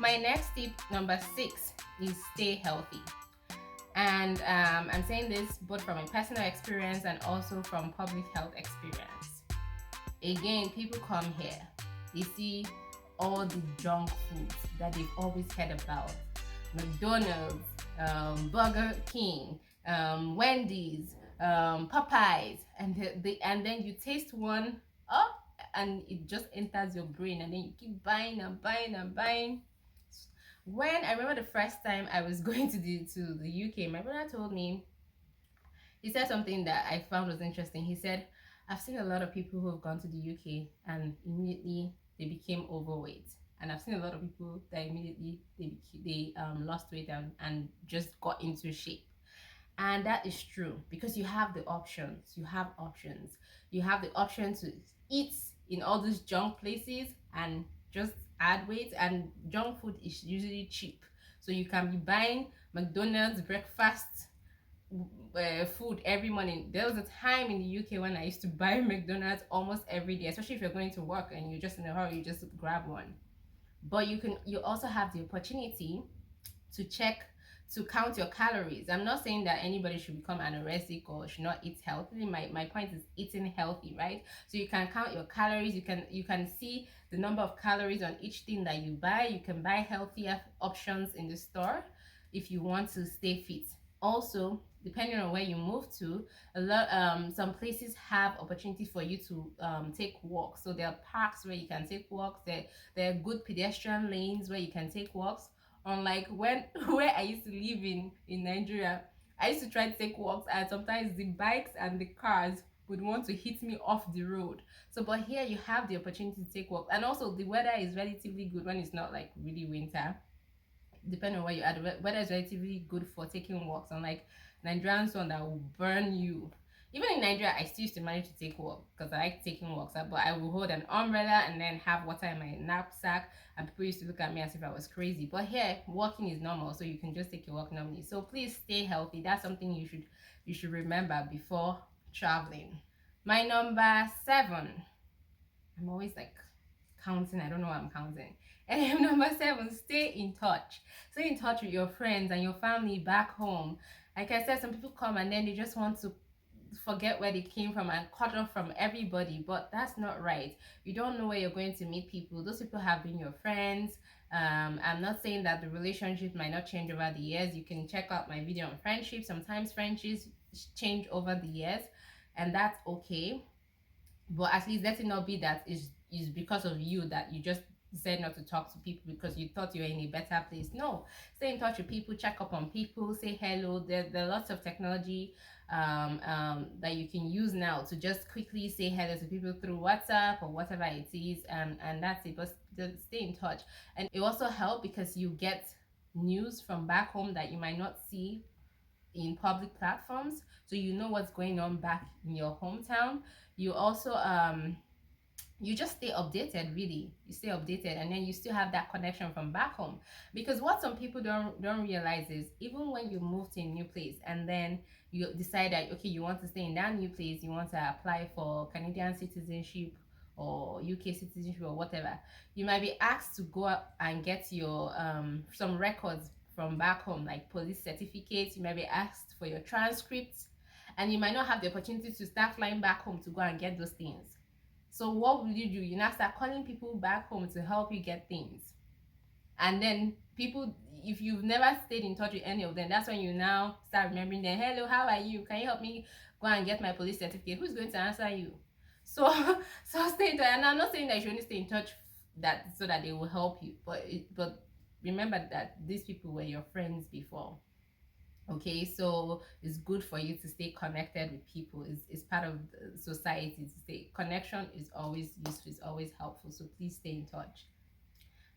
My next tip, number 6, is stay healthy. And I'm saying this both from a personal experience and also from public health experience. Again, people come here, they see all the junk foods that they've always heard about: McDonald's, Burger King, Wendy's, Popeyes, and and then you taste one, oh, and it just enters your brain, and then you keep buying and buying and buying. When I remember the first time I was going to the UK, my brother told me, he said something that I found was interesting. He said, I've seen a lot of people who have gone to the UK and immediately they became overweight. And I've seen a lot of people that immediately they lost weight and just got into shape. And that is true because you have the options. You have options. You have the option to eat in all these junk places and just add weight. And junk food is usually cheap. So you can be buying McDonald's breakfast food every morning. There was a time in the UK when I used to buy McDonald's almost every day, especially if you're going to work and you're just in a hurry, you just grab one. But you also have the opportunity to check, to count your calories. I'm not saying that anybody should become anorexic or should not eat healthily. My point is eating healthy, right? So you can count your calories, you can see the number of calories on each thing that you buy. You can buy healthier options in the store if you want to stay fit. Also, depending on where you move to, some places have opportunities for you to take walks. So there are parks where you can take walks. There are good pedestrian lanes where you can take walks. Unlike when where I used to live in Nigeria, I used to try to take walks, and sometimes the bikes and the cars would want to hit me off the road. So but here you have the opportunity to take walks, and also the weather is relatively good when it's not like really winter. Depending on where you are, the weather is relatively good for taking walks, unlike Nigerian sun that will burn you. Even in Nigeria, I still used to manage to take walk because I like taking walks. But I will hold an umbrella and then have water in my knapsack, and people used to look at me as if I was crazy. But here, walking is normal, so you can just take your walk normally. So please stay healthy. That's something you should remember before traveling. My number 7. I'm always like counting. I don't know what I'm counting. And number 7, stay in touch. Stay in touch with your friends and your family back home. Like I said, some people come and then they just want to forget where they came from and cut off from everybody, but that's not right. You don't know where you're going to meet people. Those people have been your friends. I'm not saying that the relationship might not change over the years. You can check out my video on friendship. Sometimes friendships change over the years, and that's okay. But at least let it not be that is because of you that you just said not to talk to people because you thought you were in a better place. No, stay in touch with people, check up on people, say hello. There are lots of technology that you can use now to just quickly say hello to people through WhatsApp or whatever it is, and that's it. But just stay in touch, and it also helps because you get news from back home that you might not see in public platforms, so you know what's going on back in your hometown. You also you just stay updated, really. You stay updated, and then you still have that connection from back home. Because what some people don't realize is, even when you move to a new place and then you decide that okay, you want to stay in that new place, you want to apply for Canadian citizenship or UK citizenship or whatever, you might be asked to go out and get your some records from back home, like police certificates. You might be asked for your transcripts, and you might not have the opportunity to start flying back home to go and get those things. So what will you do? You now start calling people back home to help you get things. And then people, if you've never stayed in touch with any of them, that's when you now start remembering them. Hello, how are you? Can you help me go and get my police certificate? Who's going to answer you? So so stay in touch. And I'm not saying that you should only stay in touch that so that they will help you, but remember that these people were your friends before. Okay, so it's good for you to stay connected with people. It's part of society to stay. Connection is always useful, is always helpful, so please stay in touch.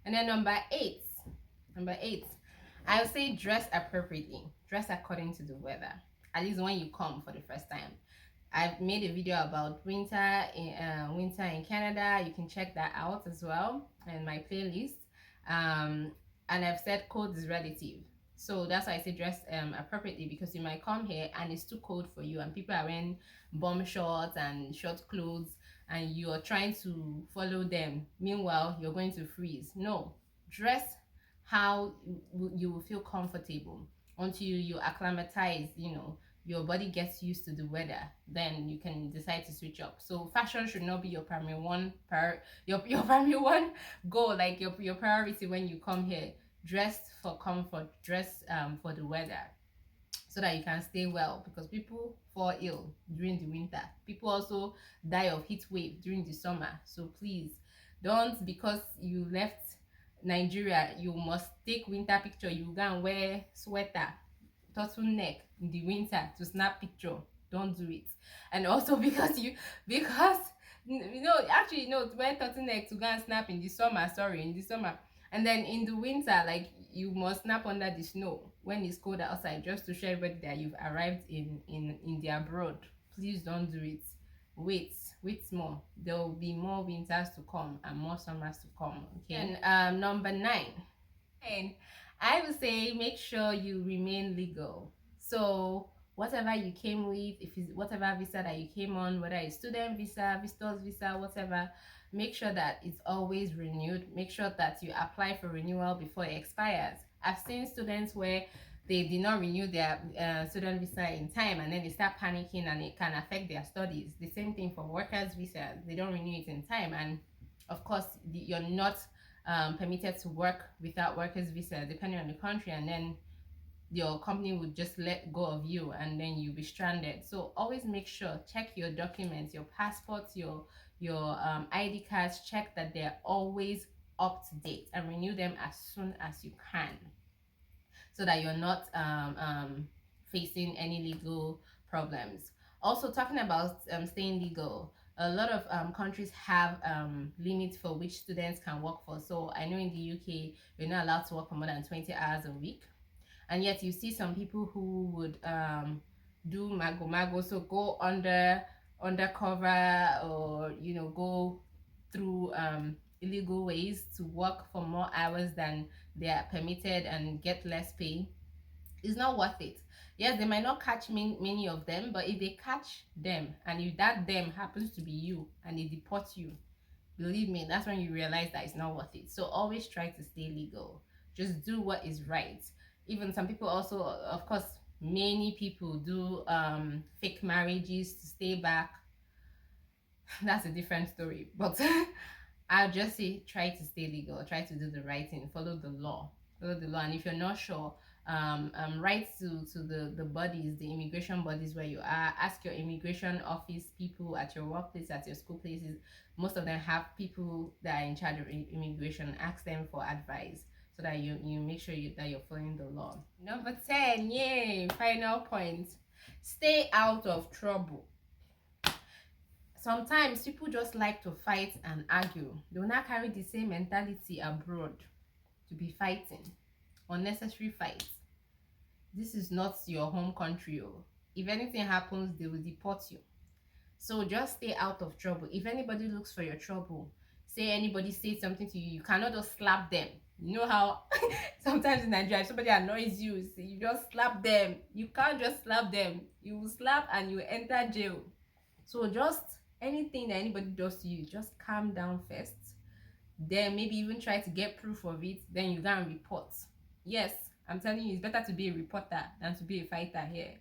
And then number eight, I would say dress appropriately. Dress according to the weather, at least when you come for the first time. I've made a video about winter in Canada. You can check that out as well in my playlist. And I've said cold is relative, so that's why I say dress appropriately, because you might come here and it's too cold for you and people are wearing bomb shorts and short clothes and you're trying to follow them. Meanwhile, you're going to freeze. No, dress how you will feel comfortable until you acclimatize, your body gets used to the weather. Then you can decide to switch up. So fashion should not be your primary one your primary one goal, like your priority when you come here. Dress for comfort, dress for the weather, so that you can stay well, because people fall ill during the winter. People also die of heat wave during the summer. So please don't, because you left Nigeria, you must take winter picture, you go and wear sweater, turtleneck in the winter to snap picture. Don't do it. And also because actually wear turtleneck to go and snap in the summer, sorry, in the summer, and then in the winter, like, you must snap under the snow when it's cold outside, just to show everybody that you've arrived in the abroad. Please don't do it. Wait more. There will be more winters to come and more summers to come. Okay. And number 9, and I would say, make sure you remain legal. So whatever you came with, if it's whatever visa that you came on, whether it's student visa, visitors visa, whatever, make sure that it's always renewed. Make sure that you apply for renewal before it expires. I've seen students where they did not renew their student visa in time, and then they start panicking, and it can affect their studies. The same thing for workers visa. They don't renew it in time, and of course you're not permitted to work without workers visa, depending on the country, and then your company would just let go of you, and then you'll be stranded. So always make sure, check your documents, your passports, your ID cards, check that they're always up to date, and renew them as soon as you can, so that you're not facing any legal problems. Also, talking about staying legal, a lot of countries have limits for which students can work for. So I know in the UK, you're not allowed to work for more than 20 hours a week. And yet you see some people who would do mago, so go undercover, or go through illegal ways to work for more hours than they are permitted and get less pay. It's not worth it. Yes, they might not catch many of them, but if they catch them, and if that them happens to be you, and they deport you, believe me, that's when you realize that it's not worth it. So always try to stay legal. Just do what is right. Even some people also, of course, many people do fake marriages to stay back. That's a different story, but I'll just say, try to stay legal, try to do the right thing, follow the law. And if you're not sure, write to the bodies, the immigration bodies where you are. Ask your immigration office people at your workplace, at your school places. Most of them have people that are in charge of immigration. Ask them for advice, so that you make sure that you're following the law. Number 10, yay, final point. Stay out of trouble. Sometimes people just like to fight and argue. They will not carry the same mentality abroad to be fighting. Unnecessary fights. This is not your home country. If anything happens, they will deport you. So just stay out of trouble. If anybody looks for your trouble, say anybody says something to you, you cannot just slap them. You know how sometimes in Nigeria, if somebody annoys you, you just slap them. You can't just slap them. You will slap and you will enter jail. So just anything that anybody does to you, just calm down first. Then maybe even try to get proof of it. Then you go and report. Yes, I'm telling you, it's better to be a reporter than to be a fighter here.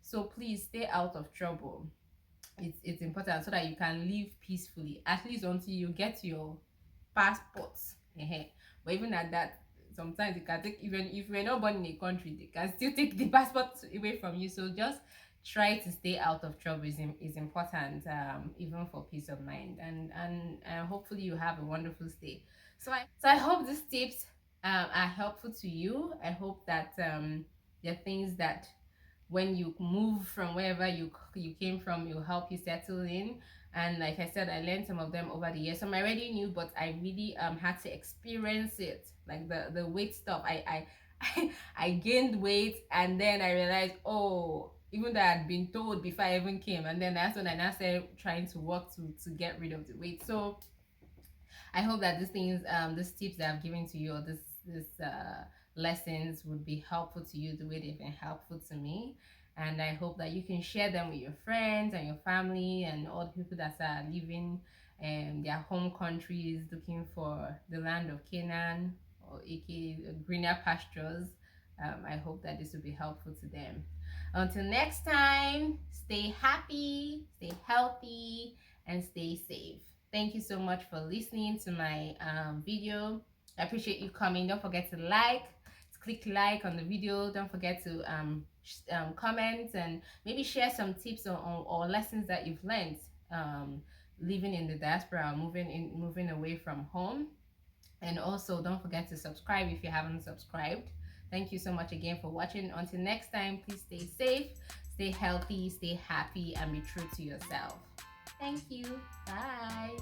So please stay out of trouble. It's important, so that you can live peacefully, at least until you get your passports. But even at that, sometimes it can take, even if you're not born in a country, they can still take the passport away from you. So just try to stay out of trouble is important, even for peace of mind, and hopefully you have a wonderful stay. So I hope these tips are helpful to you. I hope that there are things that when you move from wherever you came from, will help you settle in. And like I said, I learned some of them over the years. Some I already knew, but I really had to experience it, like the weight stuff. I gained weight, and then I realized, oh, even though I had been told before I even came, and then that's when I now started trying to work to get rid of the weight. So I hope that these things, these tips that I've given to you, or this lessons would be helpful to you the way they've been helpful to me. And I hope that you can share them with your friends and your family and all the people that are living in their home countries, looking for the land of Canaan, or aka greener pastures. I hope that this will be helpful to them. Until next time, stay happy, stay healthy, and stay safe. Thank you so much for listening to my video. I appreciate you coming. Don't forget to click like on the video. Don't forget to comment and maybe share some tips or lessons that you've learned living in the diaspora, moving away from home. And also don't forget to subscribe if you haven't subscribed. Thank you so much again for watching. Until next time, please stay safe, stay healthy, stay happy, and be true to yourself. Thank you. Bye.